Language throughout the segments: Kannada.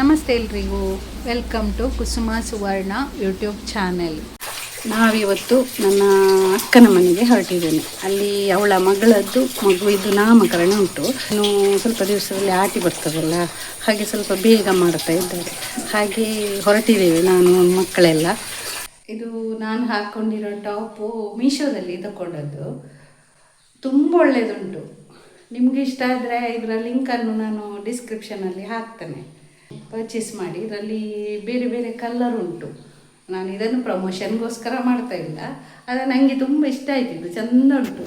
ನಮಸ್ತೆ ಎಲ್ರಿಗೂ, welcome to Kusuma Suvarna YouTube channel. ನಾವಿವತ್ತು ನನ್ನ ಅಕ್ಕನ ಮನೆಗೆ ಹೊರಟಿದ್ದೇನೆ. ಅಲ್ಲಿ ಅವಳ ಮಗುವಿದ್ದು ನಾಮಕರಣ ಉಂಟು. ಇನ್ನು ಸ್ವಲ್ಪ ದಿವಸದಲ್ಲಿ ಆಟಿ ಬರ್ತದಲ್ಲ, ಹಾಗೆ ಸ್ವಲ್ಪ ಬೇಗ ಮಾಡ್ತಾ ಇದ್ದಾರೆ. ಹಾಗೆ ಹೊರಟಿದ್ದೇವೆ ನಾನು ಮಕ್ಕಳೆಲ್ಲ. ಇದು ನಾನು ಹಾಕ್ಕೊಂಡಿರೋ ಟಾಪು ಮೀಶೋದಲ್ಲಿ ತಗೊಂಡದ್ದು. ತುಂಬ ಒಳ್ಳೆಯದುಂಟು. ನಿಮಗೆ ಇಷ್ಟ ಆದರೆ ಇದರ ಲಿಂಕನ್ನು ನಾನು ಡಿಸ್ಕ್ರಿಪ್ಷನಲ್ಲಿ ಹಾಕ್ತೇನೆ. ಪರ್ಚೇಸ್ ಮಾಡಿ. ಇದರಲ್ಲಿ ಬೇರೆ ಬೇರೆ ಕಲರ್ ಉಂಟು. ನಾನು ಇದನ್ನು ಪ್ರಮೋಷನ್ಗೋಸ್ಕರ ಮಾಡ್ತಾ ಇಲ್ಲ, ಆದರೆ ನನಗೆ ತುಂಬ ಇಷ್ಟ ಆಯ್ತು. ಇದು ಚೆಂದ ಉಂಟು.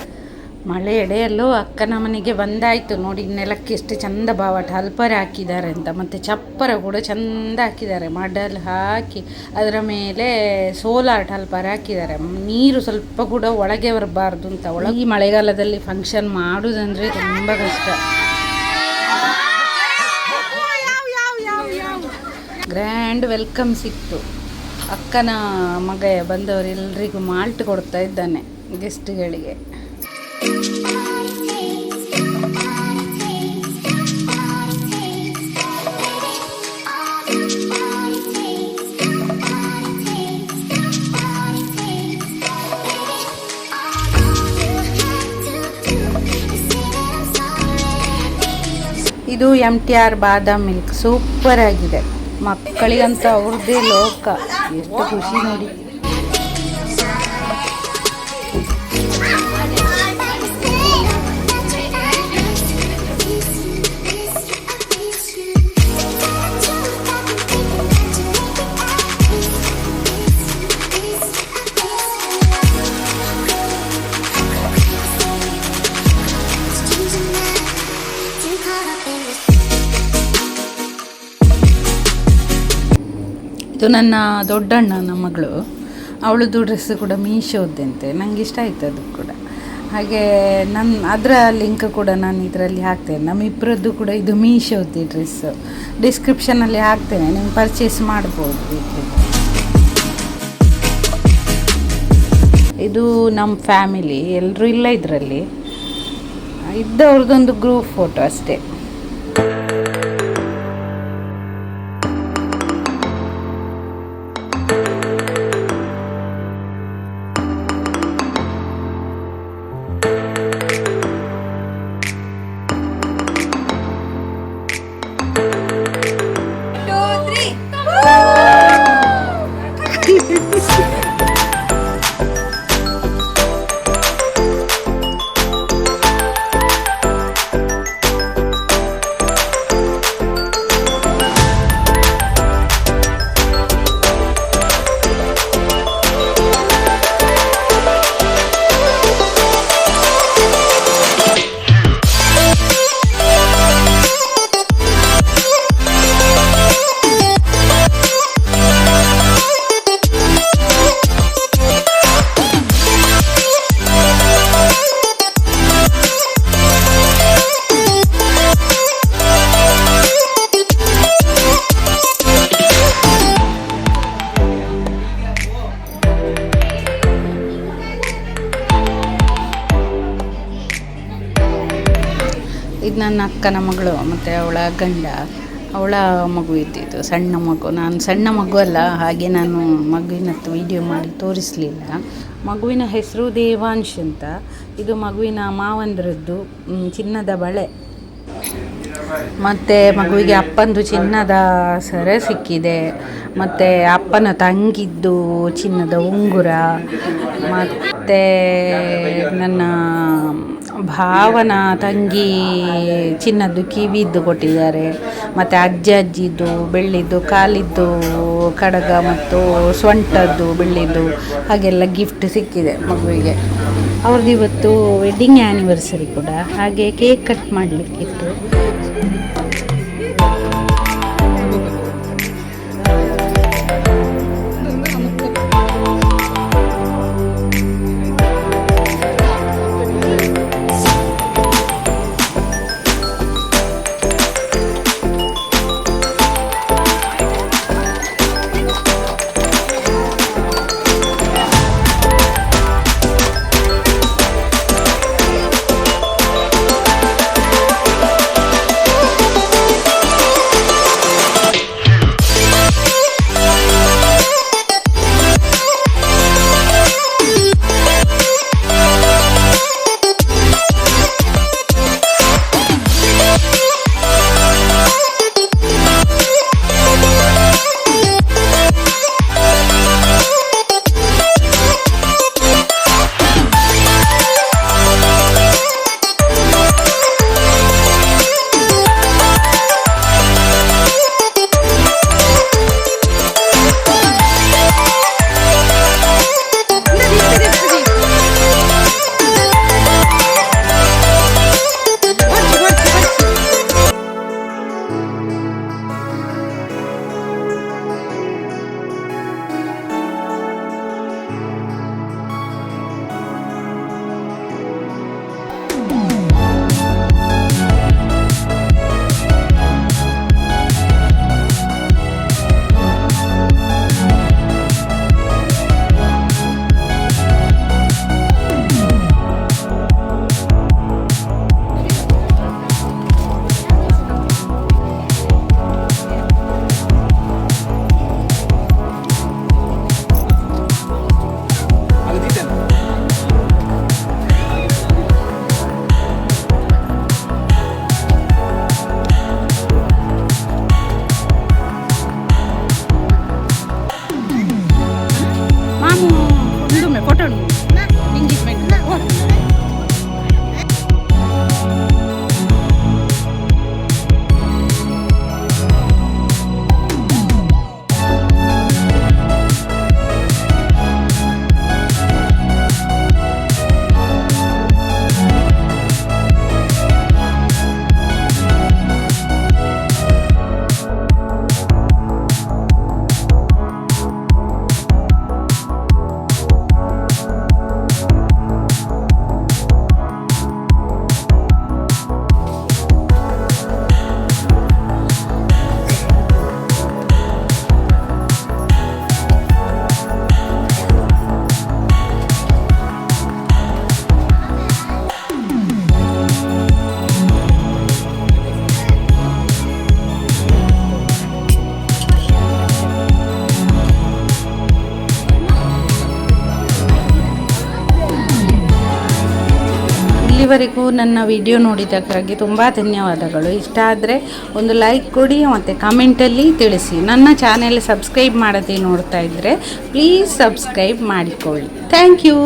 ಮಳೆ ಎಡೆಯಲ್ಲೂ ಅಕ್ಕನ ಮನೆಗೆ ಬಂದಾಯಿತು. ನೋಡಿ, ನೆಲಕ್ಕೆ ಎಷ್ಟು ಚಂದ ಬಾವಟ ಹಲ್ಪರ ಹಾಕಿದ್ದಾರೆ ಅಂತ, ಮತ್ತು ಚಪ್ಪರ ಕೂಡ ಚೆಂದ ಹಾಕಿದ್ದಾರೆ. ಮಡಲ್ ಹಾಕಿ ಅದರ ಮೇಲೆ ಸೋಲಾರ್ ಹಲ್ಪರ ಹಾಕಿದ್ದಾರೆ. ನೀರು ಸ್ವಲ್ಪ ಕೂಡ ಒಳಗೆ ಬರಬಾರ್ದು ಅಂತ. ಈ ಮಳೆಗಾಲದಲ್ಲಿ ಫಂಕ್ಷನ್ ಮಾಡೋದಂದರೆ ತುಂಬ ಕಷ್ಟ. ಗ್ರ್ಯಾಂಡ್ ವೆಲ್ಕಮ್ ಸಿಕ್ತು. ಅಕ್ಕನ ಮಗ ಬಂದವರೆಲ್ಲರಿಗೂ ಮಾಲ್ಟ್ ಕೊಡ್ತಾ ಇದ್ದಾನೆ ಗೆಸ್ಟ್ಗಳಿಗೆ. ಇದು MTR ಬಾದಾಮ್ ಮಿಲ್ಕ್ ಸೂಪರ್ ಆಗಿದೆ. ಮಕ್ಕಳಿಗಂತೂ ಅವ್ರದ್ದೇ ಲೋಕ. ಎಷ್ಟು ಖುಷಿ ನೋಡಿ. ಇದು ನನ್ನ ದೊಡ್ಡಣ್ಣನ ಮಗಳು. ಅವಳದು ಡ್ರೆಸ್ ಕೂಡ ಮೀಶೋದ್ದಂತೆ. ನನಗೆ ಇಷ್ಟ ಆಯಿತು ಅದು ಕೂಡ. ಹಾಗೆ ಅದರ ಲಿಂಕ್ ಕೂಡ ನಾನು ಇದರಲ್ಲಿ ಹಾಕ್ತೇನೆ. ನಮ್ಮಿಬ್ಬರದ್ದು ಕೂಡ ಇದು ಮೀಶೋದ್ದೇ ಡ್ರೆಸ್ಸು. ಡಿಸ್ಕ್ರಿಪ್ಷನಲ್ಲಿ ಹಾಕ್ತೇನೆ, ನೀವು ಪರ್ಚೇಸ್ ಮಾಡ್ಬೋದು ಬೇಕಿದ್ರೆ. ಇದು ನಮ್ಮ ಫ್ಯಾಮಿಲಿ, ಎಲ್ಲರೂ ಇಲ್ಲ ಇದರಲ್ಲಿ. ಇದ್ದವ್ರದ್ದೊಂದು ಗ್ರೂಪ್ ಫೋಟೋ ಅಷ್ಟೇ. ಇದು ನನ್ನ ಅಕ್ಕನ ಮಗಳು ಮತ್ತು ಅವಳ ಗಂಡ, ಅವಳ ಮಗು ಇದ್ದಿದ್ದು ಸಣ್ಣ ಮಗು. ನಾನು ಸಣ್ಣ ಮಗು ಅಲ್ಲ, ಹಾಗೆ ನಾನು ಮಗುವಿನತ್ತು ವಿಡಿಯೋ ಮಾಡಿ ತೋರಿಸಲಿಲ್ಲ. ಮಗುವಿನ ಹೆಸರು ದೇವಾಂಶ್ ಅಂತ. ಇದು ಮಗುವಿನ ಮಾವಂದ್ರದ್ದು ಚಿನ್ನದ ಬಳೆ. ಮತ್ತು ಮಗುವಿಗೆ ಅಪ್ಪಂದು ಚಿನ್ನದ ಸರ ಸಿಕ್ಕಿದೆ. ಮತ್ತು ಅಪ್ಪನ ತಂಗಿದ್ದು ಚಿನ್ನದ ಉಂಗುರ, ಮತ್ತು ನನ್ನ ಭಾವನ ತಂಗಿ ಚಿನ್ನದ್ದು ಕಿವಿದ್ದು ಕೊಟ್ಟಿದ್ದಾರೆ. ಮತ್ತು ಅಜ್ಜಿದ್ದು ಬೆಳ್ಳಿದ್ದು ಕಾಲಿದ್ದು ಕಡಗ ಮತ್ತು ಸೊಂಟದ್ದು ಬೆಳ್ಳಿದ್ದು ಹಾಗೆಲ್ಲ ಗಿಫ್ಟ್ ಸಿಕ್ಕಿದೆ ಮಗುವಿಗೆ. ಅವ್ರದ್ದು ಇವತ್ತು ವೆಡ್ಡಿಂಗ್ ಆ್ಯನಿವರ್ಸರಿ ಕೂಡ, ಹಾಗೆ ಕೇಕ್ ಕಟ್ ಮಾಡಲಿಕ್ಕಿತ್ತು. ಇಲ್ಲಿವರೆಗೂ ನನ್ನ ವಿಡಿಯೋ ನೋಡಿದ್ದಕ್ಕಾಗಿ ತುಂಬ ಧನ್ಯವಾದಗಳು. ಇಷ್ಟ ಆದರೆ ಒಂದು ಲೈಕ್ ಕೊಡಿ ಮತ್ತು ಕಮೆಂಟಲ್ಲಿ ತಿಳಿಸಿ. ನನ್ನ ಚಾನೆಲ್ ಸಬ್ಸ್ಕ್ರೈಬ್ ಮಾಡದೆ ನೋಡ್ತಾ ಇದ್ದರೆ ಪ್ಲೀಸ್ ಸಬ್ಸ್ಕ್ರೈಬ್ ಮಾಡಿಕೊಳ್ಳಿ. Thank you.